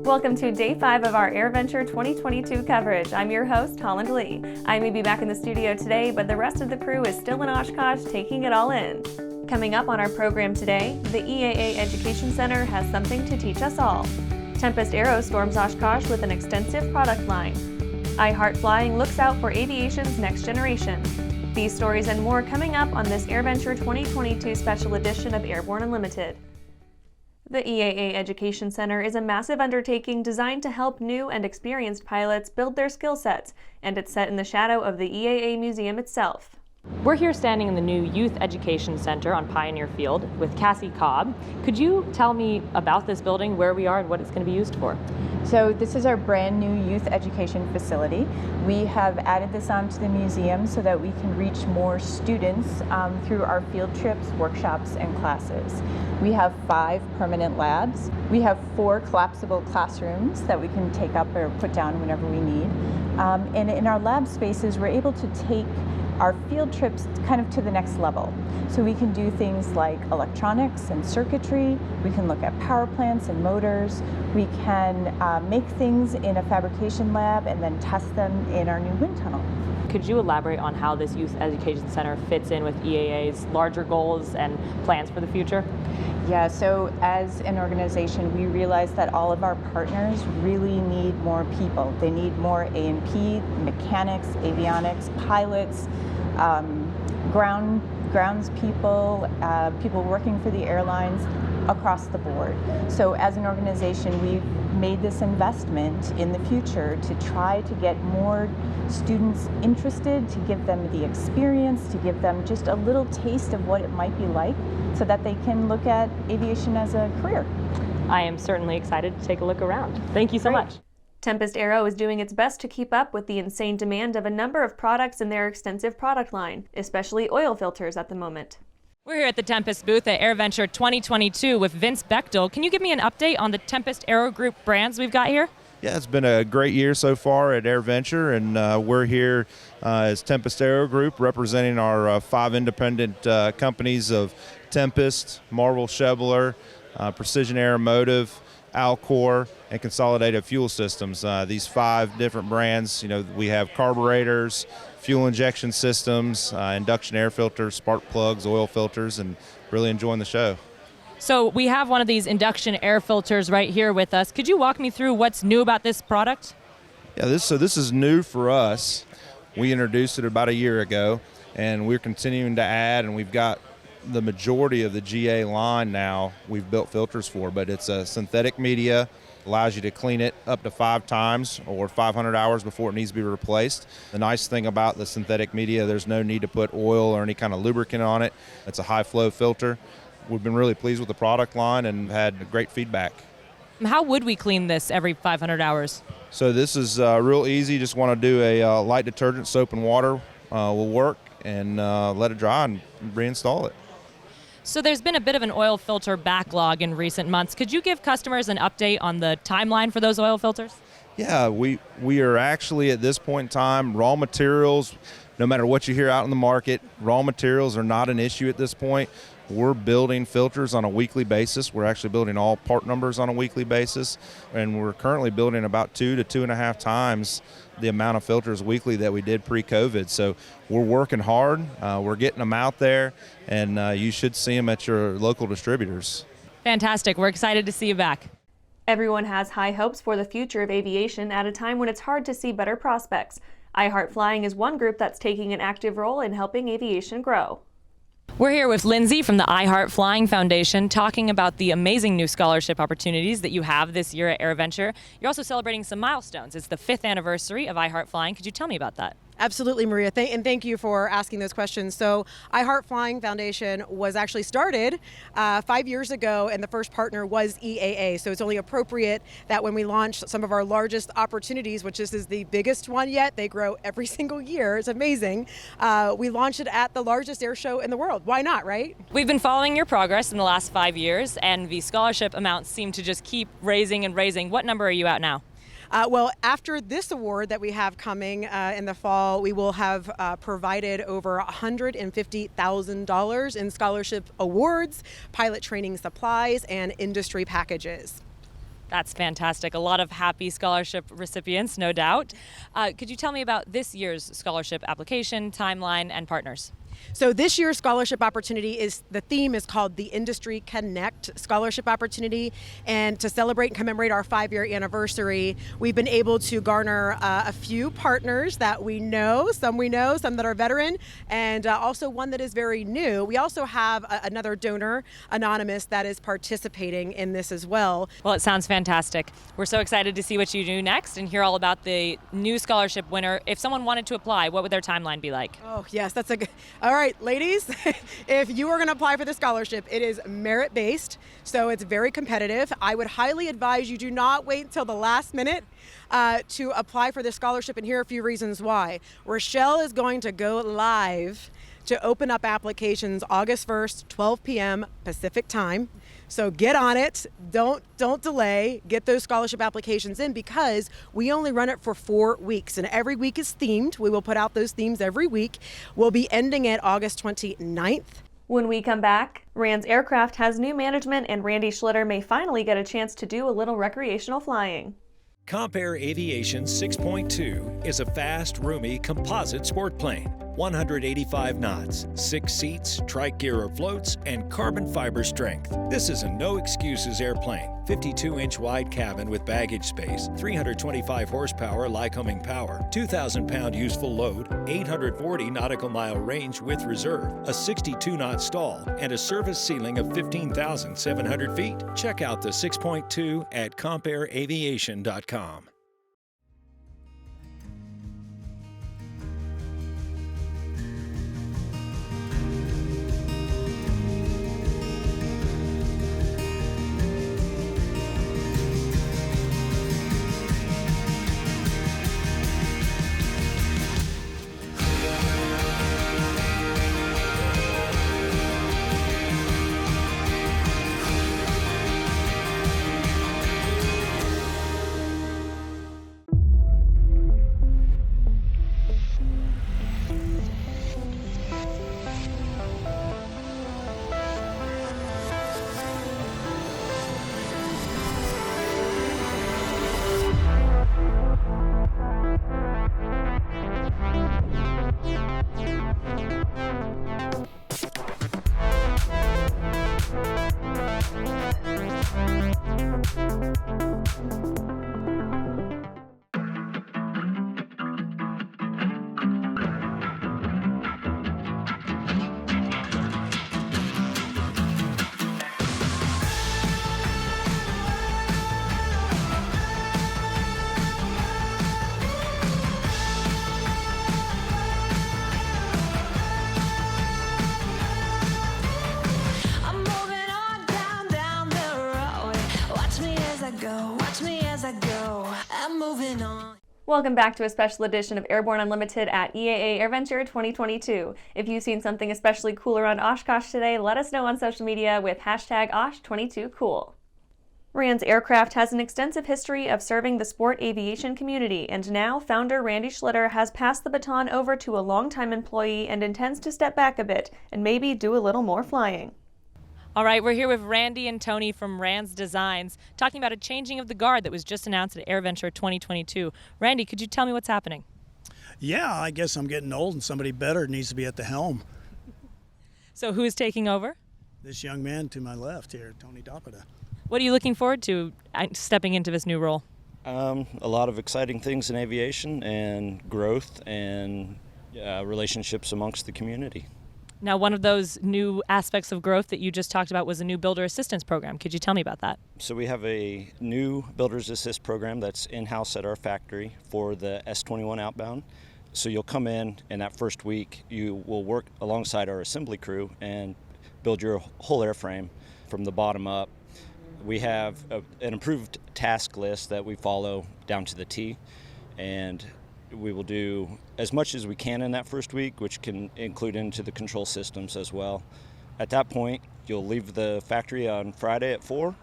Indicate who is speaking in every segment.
Speaker 1: Welcome to Day 5 of our AirVenture 2022 coverage. I'm your host, Holland Lee. I may be back in the studio today, but the rest of the crew is still in Oshkosh taking it all in. Coming up on our program today, the EAA Education Center has something to teach us all. Tempest Aero storms Oshkosh with an extensive product line. HART FLYING looks out for aviation's next generation. These stories and more coming up on this AirVenture 2022 special edition of Airborne Unlimited. The EAA Education Center is a massive undertaking designed to help new and experienced pilots build their skill sets, and it's set in the shadow of the EAA Museum itself.
Speaker 2: We're here standing in the new Youth Education Center on Pioneer Field with Cassie Cobb. Could you tell me about this building, where we are, and what it's going to be used for?
Speaker 3: So this is our brand new youth education facility. We have added this onto the museum so that we can reach more students through our field trips, workshops, and classes. We have 5 permanent labs. We have 4 collapsible classrooms that we can take up or put down whenever we need. And in our lab spaces, we're able to take our field trips kind of to the next level. So we can do things like electronics and circuitry, we can look at power plants and motors, we can make things in a fabrication lab and then test them in our new wind tunnel.
Speaker 2: Could you elaborate on how this Youth Education Center fits in with EAA's larger goals and plans for the future?
Speaker 3: Yeah, so as an organization, we realize that all of our partners really need more people. They need more A&P, mechanics, avionics, pilots, grounds people, people working for the airlines across the board. So as an organization, we've made this investment in the future to try to get more students interested, to give them the experience, to give them just a little taste of what it might be like so that they can look at aviation as a career.
Speaker 2: I am certainly excited to take a look around. Thank you so much.
Speaker 1: Tempest Aero is doing its best to keep up with the insane demand of a number of products in their extensive product line, especially oil filters at the moment.
Speaker 2: We're here at the Tempest booth at AirVenture 2022 with Vince Bechtel. Can you give me an update on the Tempest Aero Group brands we've got here?
Speaker 4: Yeah, it's been a great year so far at AirVenture, and we're here as Tempest Aero Group representing our 5 independent companies of Tempest, Marvel Chevrolet, Precision Aeromotive, Alcor, and Consolidated Fuel Systems. These 5 different brands, we have carburetors, fuel injection systems, induction air filters, spark plugs, oil filters, and really enjoying the show.
Speaker 2: So we have one of these induction air filters right here with us. Could you walk me through what's new about this product?
Speaker 4: Yeah, this is new for us. We introduced it about a year ago, and we're continuing to add, and we've got the majority of the GA line now we've built filters for, but it's a synthetic media, allows you to clean it up to 5 times or 500 hours before it needs to be replaced. The nice thing about the synthetic media, there's no need to put oil or any kind of lubricant on it. It's a high flow filter. We've been really pleased with the product line and had great feedback.
Speaker 2: How would we clean this every 500 hours?
Speaker 4: So this is real easy. Just want to do a light detergent, soap and water will work, and let it dry and reinstall it.
Speaker 2: So there's been a bit of an oil filter backlog in recent months. Could you give customers an update on the timeline for those oil filters?
Speaker 4: Yeah, we are actually at this point in time, raw materials, no matter what you hear out in the market, raw materials are not an issue at this point. We're building filters on a weekly basis. We're actually building all part numbers on a weekly basis, and we're currently building about 2 to 2.5 times the amount of filters weekly that we did pre-COVID. So we're working hard. We're getting them out there, and you should see them at your local distributors.
Speaker 2: Fantastic. We're excited to see you back.
Speaker 1: Everyone has high hopes for the future of aviation at a time when it's hard to see better prospects. HART FLYING is one group that's taking an active role in helping aviation grow.
Speaker 2: We're here with Lindsay from the HART FLYING Foundation talking about the amazing new scholarship opportunities that you have this year at AirVenture. You're also celebrating some milestones. It's the 5th anniversary of HART FLYING. Could you tell me about that?
Speaker 5: Absolutely, Maria, and thank you for asking those questions. So HART FLYING Foundation was actually started 5 years ago, and the first partner was EAA. So it's only appropriate that when we launch some of our largest opportunities, which this is the biggest one yet, they grow every single year, it's amazing, we launch it at the largest air show in the world. Why not, right?
Speaker 2: We've been following your progress in the last 5 years, and the scholarship amounts seem to just keep raising and raising. What number are you at now?
Speaker 5: Well, after this award that we have coming in the fall, we will have provided over $150,000 in scholarship awards, pilot training supplies, and industry packages.
Speaker 2: That's fantastic. A lot of happy scholarship recipients, no doubt. Could you tell me about this year's scholarship application, timeline, and partners?
Speaker 5: So this year's scholarship opportunity the theme is called the Industry Connect Scholarship Opportunity. And to celebrate and commemorate our 5-year anniversary, we've been able to garner a few partners that we know, some that are veteran, and also one that is very new. We also have another donor, Anonymous, that is participating in this as well.
Speaker 2: Well, it sounds fantastic. We're so excited to see what you do next and hear all about the new scholarship winner. If someone wanted to apply, what would their timeline be like?
Speaker 5: Oh, yes, that's a good. All right, ladies, if you are going to apply for the scholarship, it is merit-based, so it's very competitive. I would highly advise you do not wait until the last minute to apply for this scholarship, and here are a few reasons why. Rochelle is going to go live to open up applications August 1st, 12 p.m. Pacific time. So get on it, don't delay, get those scholarship applications in, because we only run it for 4 weeks, and every week is themed. We will put out those themes every week. We'll be ending it August 29th.
Speaker 1: When we come back, RANS Aircraft has new management and Randy Schlitter may finally get a chance to do a little recreational flying.
Speaker 6: Comp-Air Aviation 6.2 is a fast, roomy composite sport plane. 185 knots, 6 seats, trike-gear floats, and carbon fiber strength. This is a no-excuses airplane. 52-inch wide cabin with baggage space, 325 horsepower Lycoming power, 2,000-pound useful load, 840 nautical mile range with reserve, a 62-knot stall, and a service ceiling of 15,700 feet. Check out the 6.2 at compairaviation.com.
Speaker 1: Welcome back to a special edition of Airborne Unlimited at EAA AirVenture 2022. If you've seen something especially cool around Oshkosh today, let us know on social media with hashtag Osh22Cool. RANS Aircraft has an extensive history of serving the sport aviation community, and now founder Randy Schlitter has passed the baton over to a longtime employee and intends to step back a bit and maybe do a little more flying.
Speaker 2: All right, we're here with Randy and Tony from RANS Designs, talking about a changing of the guard that was just announced at AirVenture 2022. Randy, could you tell me what's happening?
Speaker 7: Yeah, I guess I'm getting old and somebody better needs to be at the helm.
Speaker 2: So who is taking over?
Speaker 7: This young man to my left here, Tony Doppada.
Speaker 2: What are you looking forward to stepping into this new role?
Speaker 8: A lot of exciting things in aviation and growth and relationships amongst the community.
Speaker 2: Now, one of those new aspects of growth that you just talked about was a new builder assistance program. Could you tell me about that?
Speaker 8: So we have a new Builder's Assist program that's in-house at our factory for the S-21 outbound. So you'll come in, and that first week you will work alongside our assembly crew and build your whole airframe from the bottom up. We have an improved task list that we follow down to the T, and we will do as much as we can in that first week, which can include into the control systems as well. At that point, you'll leave the factory on Friday at 4,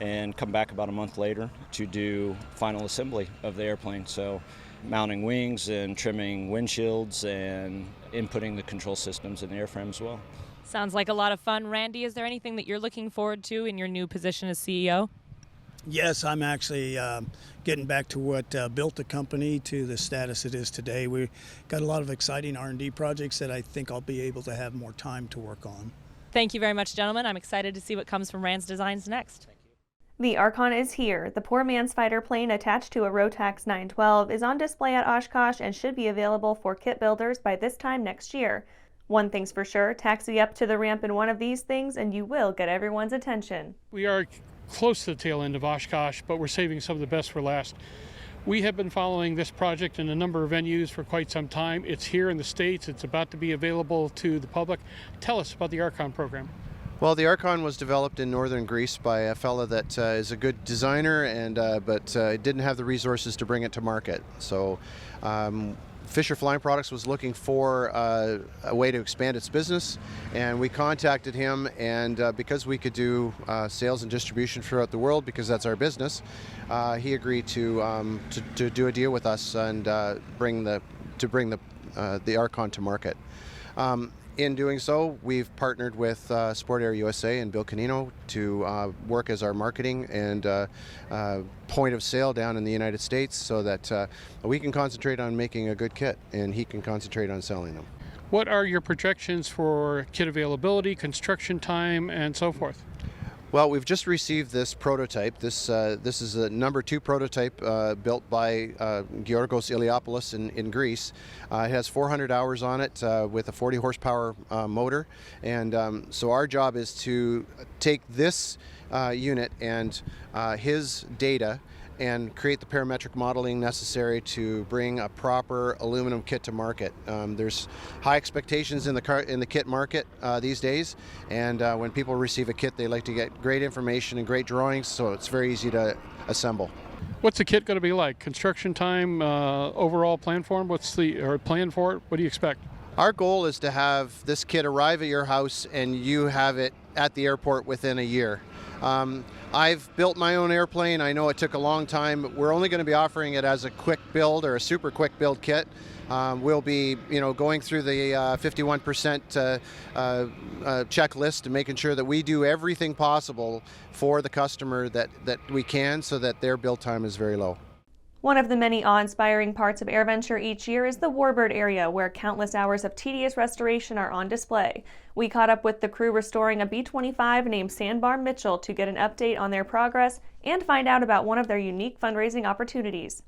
Speaker 8: and come back about a month later to do final assembly of the airplane. So mounting wings and trimming windshields and inputting the control systems in the airframe as well.
Speaker 2: Sounds like a lot of fun. Randy, is there anything that you're looking forward to in your new position as CEO?
Speaker 7: Yes, I'm actually getting back to what built the company to the status it is today. We've got a lot of exciting R&D projects that I think I'll be able to have more time to work on.
Speaker 2: Thank you very much, gentlemen. I'm excited to see what comes from RANS Designs next.
Speaker 1: The Archon is here. The poor man's fighter plane attached to a Rotax 912 is on display at Oshkosh and should be available for kit builders by this time next year. One thing's for sure, taxi up to the ramp in one of these things and you will get everyone's attention.
Speaker 9: We are close to the tail end of Oshkosh, but we're saving some of the best for last. We have been following this project in a number of venues for quite some time. It's here in the States. It's about to be available to the public. Tell us about the Archon program.
Speaker 10: Well, the Archon was developed in northern Greece by a fella that is a good designer, but didn't have the resources to bring it to market. So Fisher Flying Products was looking for a way to expand its business, and we contacted him, and because we could do sales and distribution throughout the world, because that's our business, he agreed to do a deal with us and bring the Archon to market. In doing so, we've partnered with Sport Air USA and Bill Canino to work as our marketing and point of sale down in the United States, so that we can concentrate on making a good kit and he can concentrate on selling them.
Speaker 9: What are your projections for kit availability, construction time, and so forth?
Speaker 10: Well, we've just received this prototype. This is a number 2 prototype built by Georgos Iliopoulos in Greece. It has 400 hours on it with a 40 horsepower motor, and so our job is to take this unit and his data and create the parametric modeling necessary to bring a proper aluminum kit to market. There's high expectations in the kit market these days, and when people receive a kit, they like to get great information and great drawings, so it's very easy to assemble.
Speaker 9: What's the kit going to be like? Construction time, overall plan for it? Plan for it? What do you expect?
Speaker 10: Our goal is to have this kit arrive at your house and you have it at the airport within a year. I've built my own airplane. I know it took a long time. We're only going to be offering it as a quick build or a super quick build kit. We'll be, going through the 51% checklist and making sure that we do everything possible for the customer that we can, so that their build time is very low.
Speaker 1: One of the many awe-inspiring parts of AirVenture each year is the Warbird area, where countless hours of tedious restoration are on display. We caught up with the crew restoring a B-25 named Sandbar Mitchell to get an update on their progress and find out about one of their unique fundraising opportunities.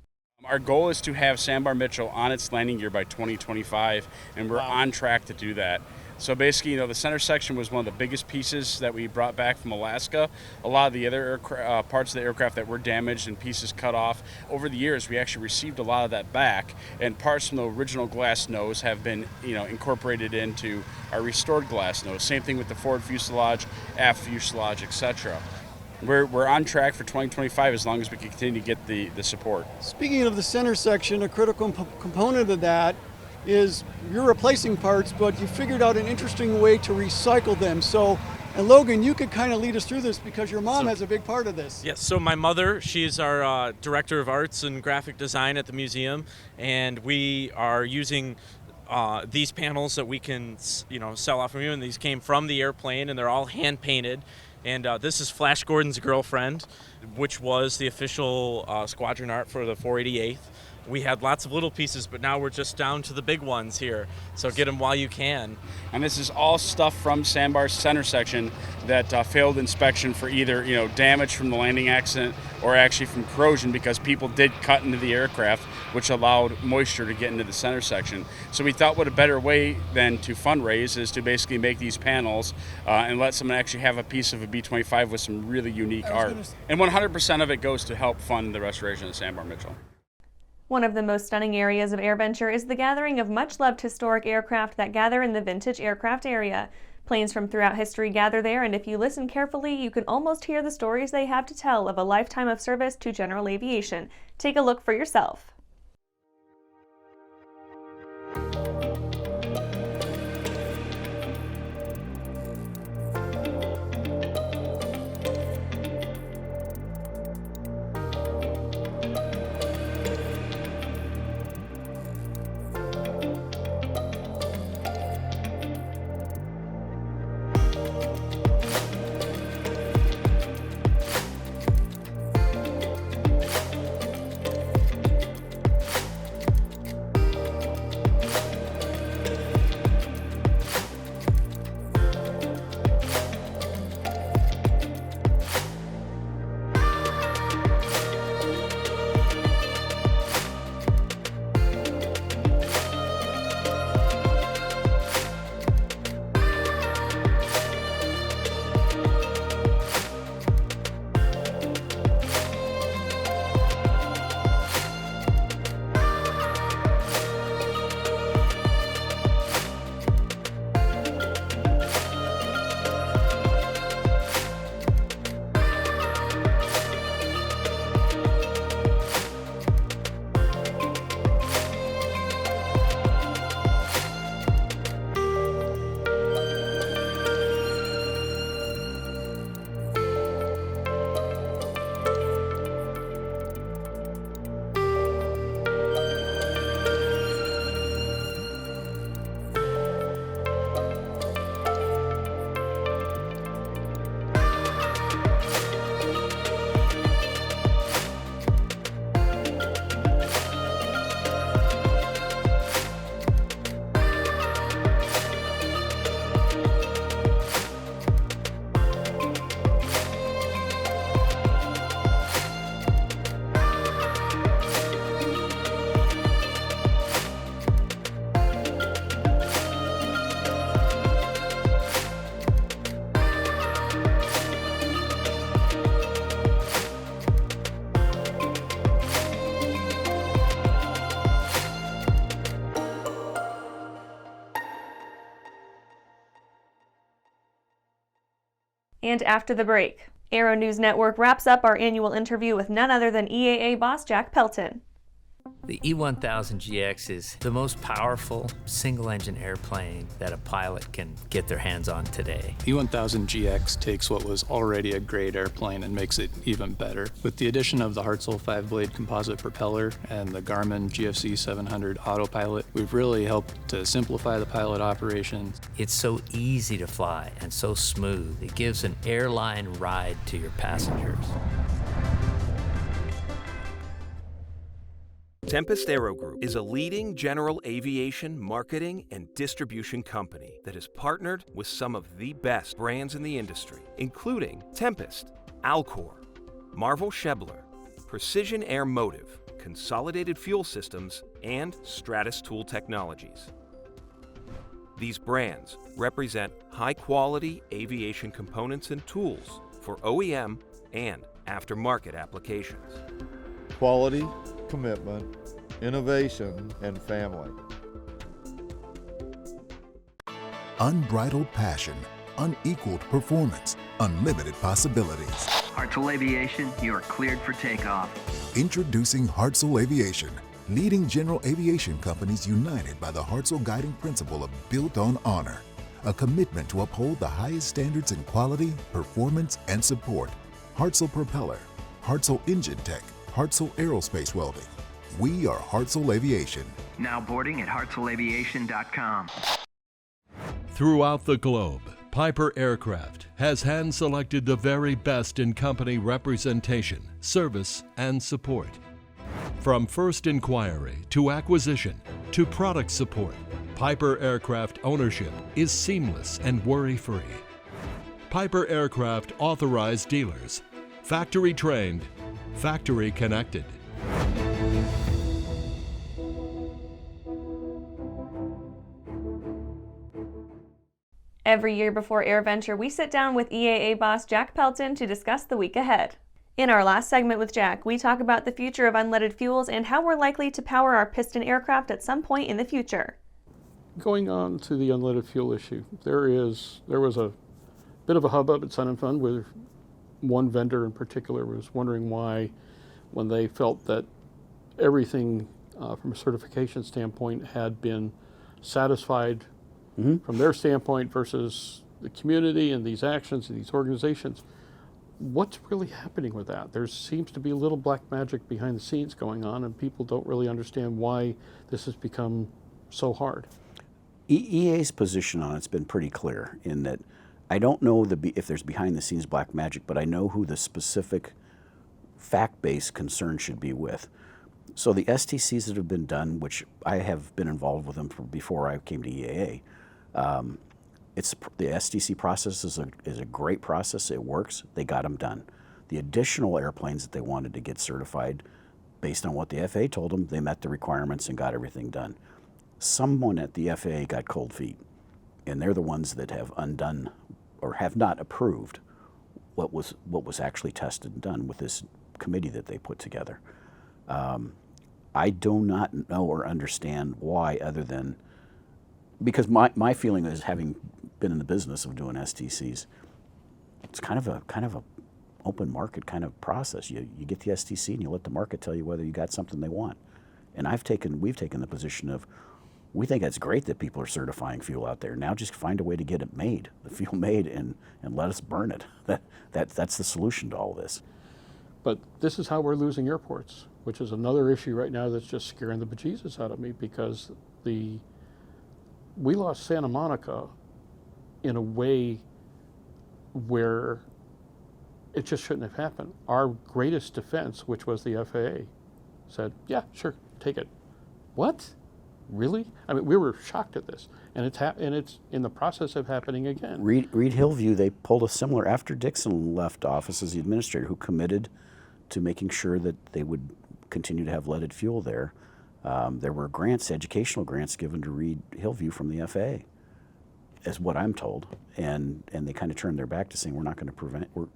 Speaker 11: Our goal is to have Sandbar Mitchell on its landing gear by 2025, and we're on track to do that. So basically, the center section was one of the biggest pieces that we brought back from Alaska. A lot of the other parts of the aircraft that were damaged and pieces cut off. Over the years, we actually received a lot of that back, and parts from the original glass nose have been, incorporated into our restored glass nose. Same thing with the forward fuselage, aft fuselage, etc. We're on track for 2025 as long as we can continue to get the support.
Speaker 12: Speaking of the center section, a critical component of that is you're replacing parts, but you figured out an interesting way to recycle them. So, and Logan, you could kind of lead us through this because your mom has a big part of this.
Speaker 13: Yes, so my mother, she's our director of arts and graphic design at the museum, and we are using these panels that we can, sell off from you, and these came from the airplane, and they're all hand painted. And this is Flash Gordon's girlfriend, which was the official squadron art for the 488th. We had lots of little pieces, but now we're just down to the big ones here. So get them while you can.
Speaker 11: And this is all stuff from Sandbar's center section that failed inspection for either damage from the landing accident or actually from corrosion, because people did cut into the aircraft, which allowed moisture to get into the center section. So we thought what a better way than to fundraise is to basically make these panels and let someone actually have a piece of a B-25 with some really unique art. And 100% of it goes to help fund the restoration of Sandbar Mitchell.
Speaker 1: One of the most stunning areas of AirVenture is the gathering of much-loved historic aircraft that gather in the vintage aircraft area. Planes from throughout history gather there, and if you listen carefully, you can almost hear the stories they have to tell of a lifetime of service to general aviation. Take a look for yourself. And after the break, Aero-News Network wraps up our annual interview with none other than EAA boss Jack Pelton.
Speaker 14: The E1000GX is the most powerful single-engine airplane that a pilot can get their hands on today.
Speaker 15: E1000GX takes what was already a great airplane and makes it even better. With the addition of the Hartzell 5-blade composite propeller and the Garmin GFC 700 autopilot, we've really helped to simplify the pilot operations.
Speaker 14: It's so easy to fly and so smooth. It gives an airline ride to your passengers.
Speaker 16: Tempest Aero Group is a leading general aviation marketing and distribution company that has partnered with some of the best brands in the industry, including Tempest, Alcor, Marvel Schebler, Precision Air Motive, Consolidated Fuel Systems, and Stratus Tool Technologies. These brands represent high-quality aviation components and tools for OEM and aftermarket applications.
Speaker 17: Quality, commitment, innovation, and family.
Speaker 18: Unbridled passion, unequaled performance, unlimited possibilities.
Speaker 19: Hartzell Aviation, you are cleared for takeoff.
Speaker 18: Introducing Hartzell Aviation, leading general aviation companies united by the Hartzell guiding principle of built on honor, a commitment to uphold the highest standards in quality, performance, and support. Hartzell Propeller, Hartzell Engine Tech, Hartzell Aerospace Welding. We are Hartzell Aviation.
Speaker 19: Now boarding at hartzellaviation.com.
Speaker 20: Throughout the globe, Piper Aircraft has hand-selected the very best in company representation, service, and support. From first inquiry to acquisition to product support, Piper Aircraft ownership is seamless and worry-free. Piper Aircraft authorized dealers, factory trained, factory connected.
Speaker 1: Every year before AirVenture, we sit down with EAA boss Jack Pelton to discuss the week ahead. In our last segment with Jack, we talk about the future of unleaded fuels and how we're likely to power our piston aircraft at some point in the future.
Speaker 9: Going on to the unleaded fuel issue, there was a bit of a hubbub at Sun and Fun where one vendor in particular was wondering why, when they felt that everything from a certification standpoint had been satisfied from their standpoint versus the community and these actions and these organizations, what's really happening with that? There seems to be a little black magic behind the scenes going on, and people don't really understand why this has become so hard.
Speaker 21: EA's position on it's been pretty clear in that I don't know if there's behind the scenes black magic, but I know who the specific fact-based concern should be with. So the STCs that have been done, which I have been involved with them before I came to EAA, the STC process is a great process. It works. They got them done. The additional airplanes that they wanted to get certified, based on what the FAA told them, they met the requirements and got everything done. Someone at the FAA got cold feet, and they're the ones that have undone or have not approved what was actually tested and done with this committee that they put together. I do not know or understand why, other than because my feeling is, having been in the business of doing STCs, it's kind of a open market kind of process. You get the STC and you let the market tell you whether you got something they want. And we've taken the position of, we think it's great that people are certifying fuel out there. Now just find a way to get it made, the fuel made, and let us burn it. That's the solution to all this.
Speaker 9: But this is how we're losing airports, which is another issue right now that's just scaring the bejesus out of me, because we lost Santa Monica in a way where it just shouldn't have happened. Our greatest defense, which was the FAA, said, yeah, sure, take it. What? Really? I mean, we were shocked at this, and it's in the process of happening again.
Speaker 21: Reed Hillview, they pulled a similar after Dixon left office as the administrator, who committed to making sure that they would continue to have leaded fuel there. There were grants, educational grants, given to Reed Hillview from the FAA, as what I'm told, and they kind of turned their back to saying, we're not going to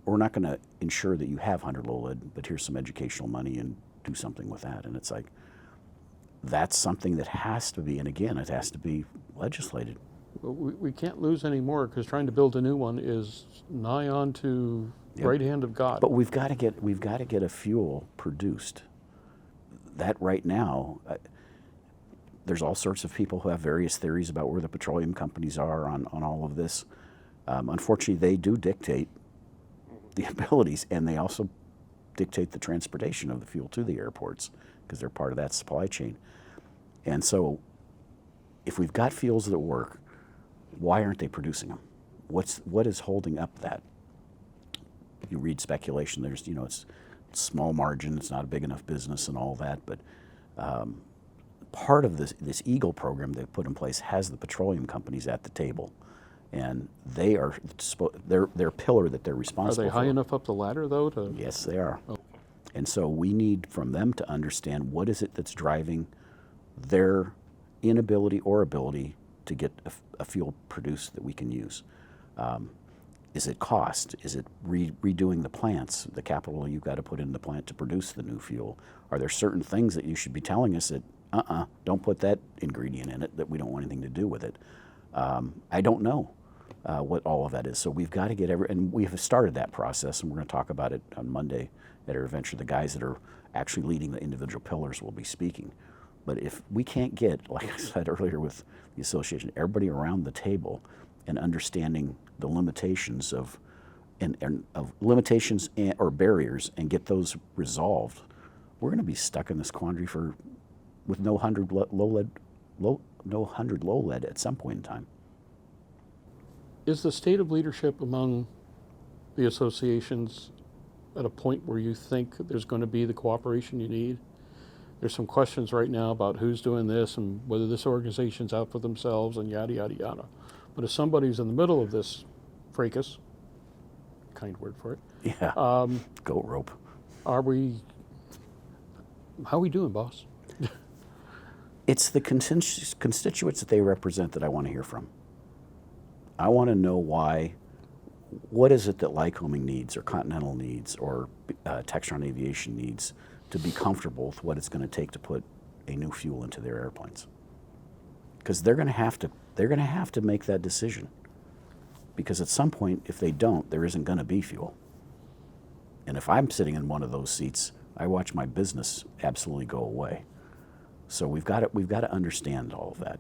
Speaker 21: we're not going to ensure that you have 100 low lead, but here's some educational money and do something with that. And it's like, that's something that has to be, and again, it has to be legislated.
Speaker 9: we can't lose any more, because trying to build a new one is nigh on to right hand of God.
Speaker 21: But we've got to get a fuel produced. That right now, there's all sorts of people who have various theories about where the petroleum companies are on all of this. Unfortunately, they do dictate the abilities, and they also dictate the transportation of the fuel to the airports, because they're part of that supply chain. And so if we've got fuels that work, why aren't they producing them? What is holding up that? You read speculation, there's, it's small margin, it's not a big enough business and all that, but part of this Eagle program they've put in place has the petroleum companies at the table, and they are their pillar that they're responsible for.
Speaker 9: Are they high enough up the ladder, though?
Speaker 21: Yes, they are. Oh. And so we need from them to understand what is it that's driving their inability or ability to get a fuel produced that we can use. Is it cost? Is it redoing the plants, the capital you've got to put in the plant to produce the new fuel? Are there certain things that you should be telling us that, don't put that ingredient in it, that we don't want anything to do with it? I don't know what all of that is. So we've got to get and we have started that process, and we're going to talk about it on Monday at AirVenture. The guys that are actually leading the individual pillars will be speaking. But if we can't get, like I said earlier with the association, everybody around the table and understanding the limitations of limitations or barriers and get those resolved, we're going to be stuck in this quandary with no 100 low lead at some point in time.
Speaker 9: Is the state of leadership among the associations at a point where you think there's going to be the cooperation you need? There's some questions right now about who's doing this and whether this organization's out for themselves and yada, yada, yada. But if somebody's in the middle of this fracas, kind word for it.
Speaker 21: Yeah, goat rope.
Speaker 9: How are we doing, boss?
Speaker 21: It's the constituents that they represent that I want to hear from. I want to know what is it that Lycoming needs, or Continental needs, or Textron Aviation needs to be comfortable with what it's going to take to put a new fuel into their airplanes. Because they're going to have to make that decision. Because at some point, if they don't, there isn't going to be fuel. And if I'm sitting in one of those seats, I watch my business absolutely go away. So we've got to understand all of that.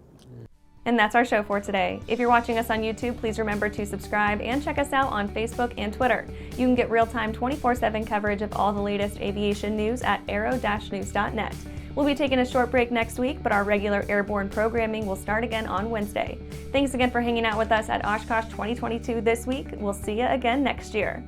Speaker 1: And that's our show for today. If you're watching us on YouTube, please remember to subscribe and check us out on Facebook and Twitter. You can get real-time 24/7 coverage of all the latest aviation news at aero-news.net. We'll be taking a short break next week, but our regular Airborne programming will start again on Wednesday. Thanks again for hanging out with us at Oshkosh 2022 this week. We'll see you again next year.